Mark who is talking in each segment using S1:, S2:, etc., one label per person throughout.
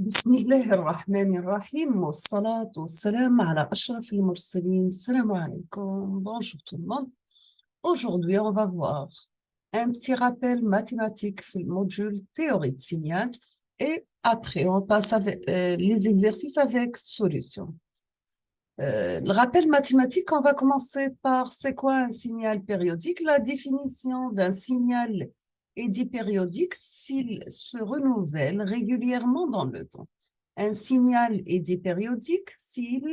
S1: بسم الله الرحمن الرحيم والصلاة والسلام على أشرف المرسلين. السلام عليكم. Bonjour tout le monde. Aujourd'hui, on va voir un petit rappel mathématique في le module théorie de signal et après, on passe avec les exercices avec solution. Le rappel mathématique, on va commencer par c'est quoi un signal périodique? La définition d'un signal est dit périodique s'il se renouvelle régulièrement dans le temps. Un signal est dit périodique s'il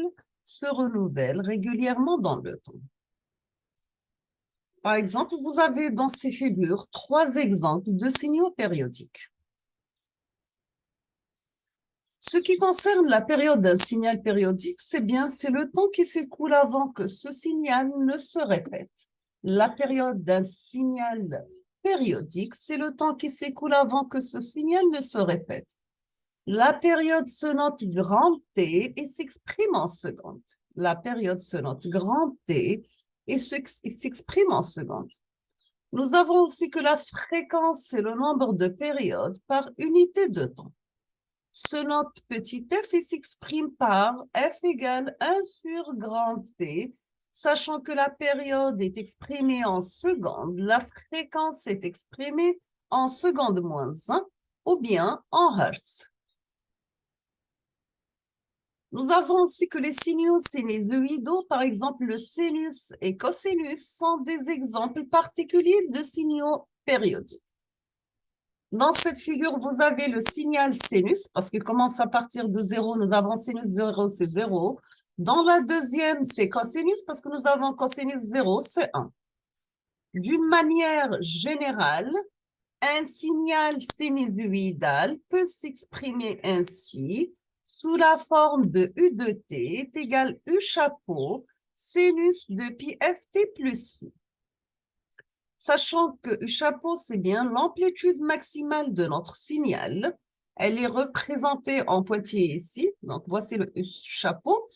S1: se renouvelle régulièrement dans le temps. Par exemple, vous avez dans ces figures 3 exemples de signaux périodiques. Ce qui concerne la période d'un signal périodique, c'est le temps qui s'écoule avant que ce signal ne se répète. La période d'un signal périodique, c'est le temps qui s'écoule avant que ce signal ne se répète. La période se note grand T et s'exprime en secondes. La période se note grand T et s'exprime en secondes. Nous avons aussi que la fréquence, c'est le nombre de périodes par unité de temps. Se note petit f et s'exprime par f égale 1 sur grand T, sachant que la période est exprimée en secondes, la fréquence est exprimée en secondes moins 1 ou bien en hertz. Nous avons aussi que les signaux sinusoïdaux, par exemple le sinus et cosinus, sont des exemples particuliers de signaux périodiques. Dans cette figure, vous avez le signal sinus, parce qu'il commence à partir de 0, nous avons sinus 0, c'est 0. Dans la deuxième, c'est cosinus, parce que nous avons cosinus 0, c'est 1. D'une manière générale, un signal sinusoïdal peut s'exprimer ainsi, sous la forme de U de t est égal U chapeau, sinus de pi ft plus phi. Sachant que U chapeau, c'est bien l'amplitude maximale de notre signal. Elle est représentée en pointillé ici. Donc, voici le U chapeau.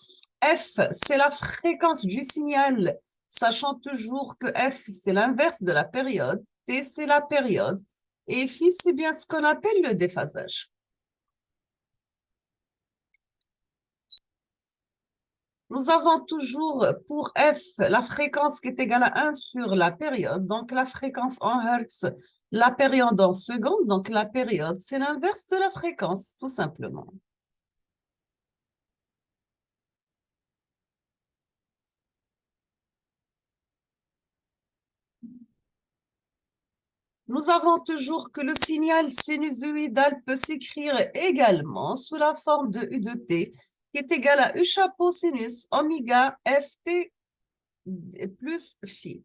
S1: F, c'est la fréquence du signal, sachant toujours que F, c'est l'inverse de la période. T, c'est la période. Et phi, c'est bien ce qu'on appelle le déphasage. Nous avons toujours pour f la fréquence qui est égale à 1 sur la période. Donc, la fréquence en hertz, la période en secondes. Donc, la période, c'est l'inverse de la fréquence, tout simplement. Nous avons toujours que le signal sinusoïdal peut s'écrire également sous la forme de U de t, qui est égal à U chapeau sinus oméga ft plus phi.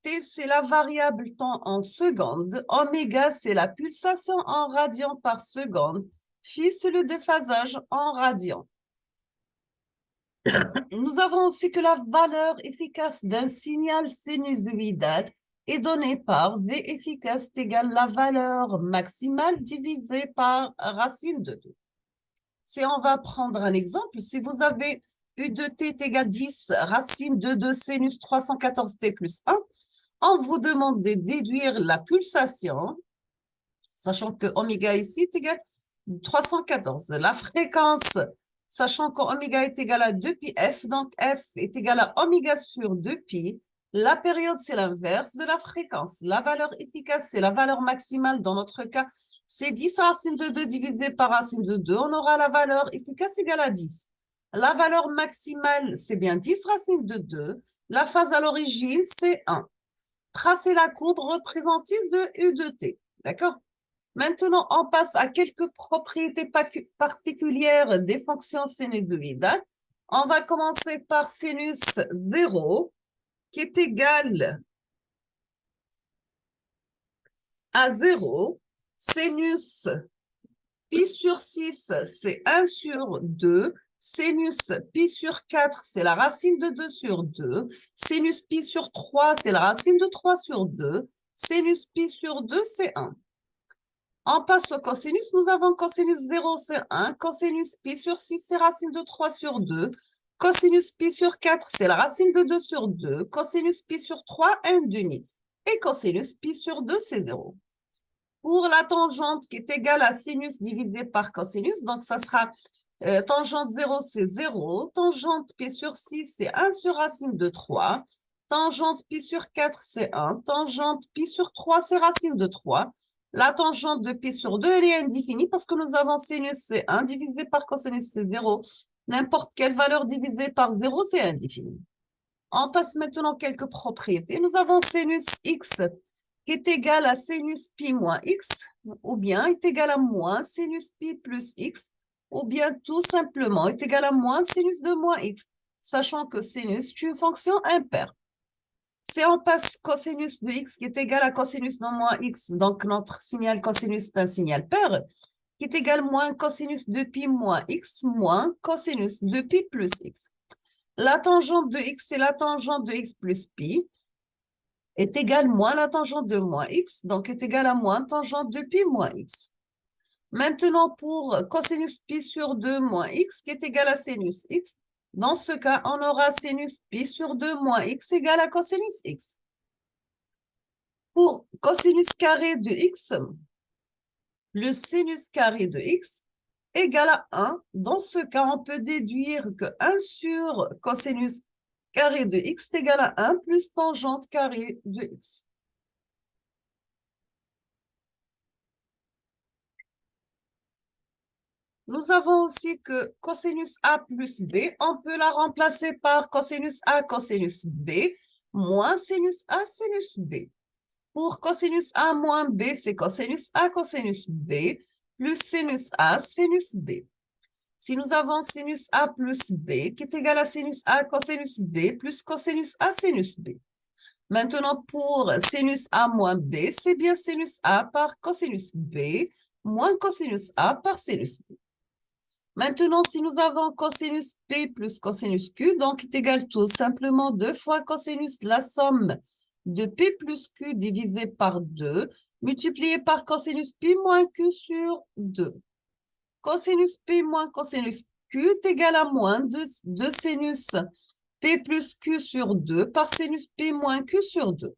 S1: T, c'est la variable temps en secondes. Oméga, c'est la pulsation en radians par seconde. Phi, c'est le déphasage en radians. Nous avons aussi que la valeur efficace d'un signal sinusoïdal est donnée par V efficace égale la valeur maximale divisée par racine de 2. Si on va prendre un exemple, si vous avez U de t est égal à 10, racine de 2 sinus 314t plus 1, on vous demande de déduire la pulsation, sachant que oméga ici est égal à 314. La fréquence, sachant qu'oméga est égal à 2pi f, donc f est égal à oméga sur 2pi. La période, c'est l'inverse de la fréquence. La valeur efficace, c'est la valeur maximale. Dans notre cas, c'est 10 racine de 2 divisé par racine de 2. On aura la valeur efficace égale à 10. La valeur maximale, c'est bien 10 racine de 2. La phase à l'origine, c'est 1. Tracez la courbe représentative de U de t. D'accord? Maintenant, on passe à quelques propriétés particulières des fonctions sinusoïdales. On va commencer par sinus 0, qui est égal à 0. Sinus pi sur 6, c'est 1 sur 2. Sinus pi sur 4, c'est la racine de 2 sur 2. Sinus pi sur 3, c'est la racine de 3 sur 2. Sinus pi sur 2, c'est 1. On passe au cosinus. Nous avons cosinus 0, c'est 1. Cosinus pi sur 6, c'est racine de 3 sur 2. Cosinus pi sur 4, c'est la racine de 2 sur 2. Cosinus pi sur 3, 1 demi. Et cosinus pi sur 2, c'est 0. Pour la tangente qui est égale à sinus divisé par cosinus, donc ça sera tangente 0, c'est 0. Tangente pi sur 6, c'est 1 sur racine de 3. Tangente pi sur 4, c'est 1. Tangente pi sur 3, c'est racine de 3. La tangente de pi sur 2, elle est indéfinie parce que nous avons sinus, c'est 1 divisé par cosinus, c'est 0. N'importe quelle valeur divisée par 0, c'est indéfini. On passe maintenant quelques propriétés. Nous avons sinus x qui est égal à sinus pi moins x, ou bien est égal à moins sinus pi plus x, ou bien tout simplement est égal à moins sinus de moins x, sachant que sinus est une fonction impaire. Si on passe cosinus de x qui est égal à cosinus de moins x, donc notre signal cosinus est un signal pair, qui est égal à moins cosinus de pi moins x moins cosinus de pi plus x. La tangente de x, c'est la tangente de x plus pi, est égale moins la tangente de moins x, donc est égale à moins tangente de pi moins x. Maintenant, pour cosinus pi sur 2 moins x, qui est égal à sinus x, dans ce cas, on aura sinus pi sur 2 moins x égale à cosinus x. Pour cosinus carré de x, le sinus carré de x égale à 1. Dans ce cas, on peut déduire que 1 sur cosinus carré de x est égal à 1 plus tangente carré de x. Nous avons aussi que cosinus A plus B, on peut la remplacer par cosinus A, cosinus B, moins sinus A, sinus B. Pour cosinus A moins B, c'est cosinus A, cosinus B, plus sinus A, sinus B. Si nous avons sinus A plus B, qui est égal à sinus A, cosinus B, plus cosinus A, sinus B. Maintenant, pour sinus A moins B, c'est bien sinus A par cosinus B, moins cosinus A par sinus B. Maintenant, si nous avons cosinus P plus cosinus Q, donc est égal tout simplement 2 fois cosinus, la somme de P plus Q divisé par 2, multiplié par cosinus P moins Q sur 2. Cosinus P moins cosinus Q est égal à moins de sinus P plus Q sur 2 par sinus P moins Q sur 2.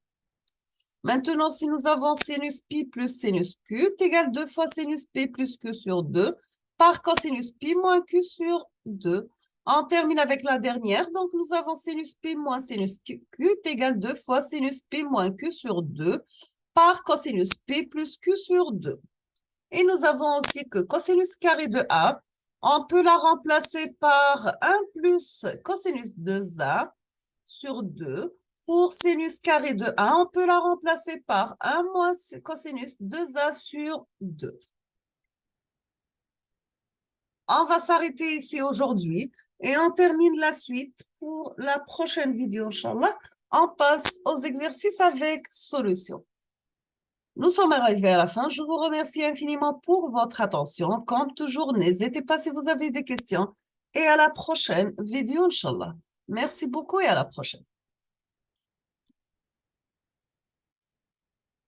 S1: Maintenant, si nous avons sinus pi plus sinus q est égal à 2 fois sinus p plus q sur 2 par cosinus pi moins q sur 2. On termine avec la dernière. Donc, nous avons sinus pi moins sinus q est égal à 2 fois sinus pi moins q sur 2 par cosinus p plus q sur 2. Et nous avons aussi que cosinus carré de a, on peut la remplacer par 1 plus cosinus de a sur 2. Pour sinus carré de a, on peut la remplacer par 1 moins cosinus 2a sur 2. On va s'arrêter ici aujourd'hui et on termine la suite pour la prochaine vidéo, Inch'Allah. On passe aux exercices avec solution. Nous sommes arrivés à la fin. Je vous remercie infiniment pour votre attention. Comme toujours, n'hésitez pas si vous avez des questions. Et à la prochaine vidéo, Inch'Allah. Merci beaucoup et à la prochaine.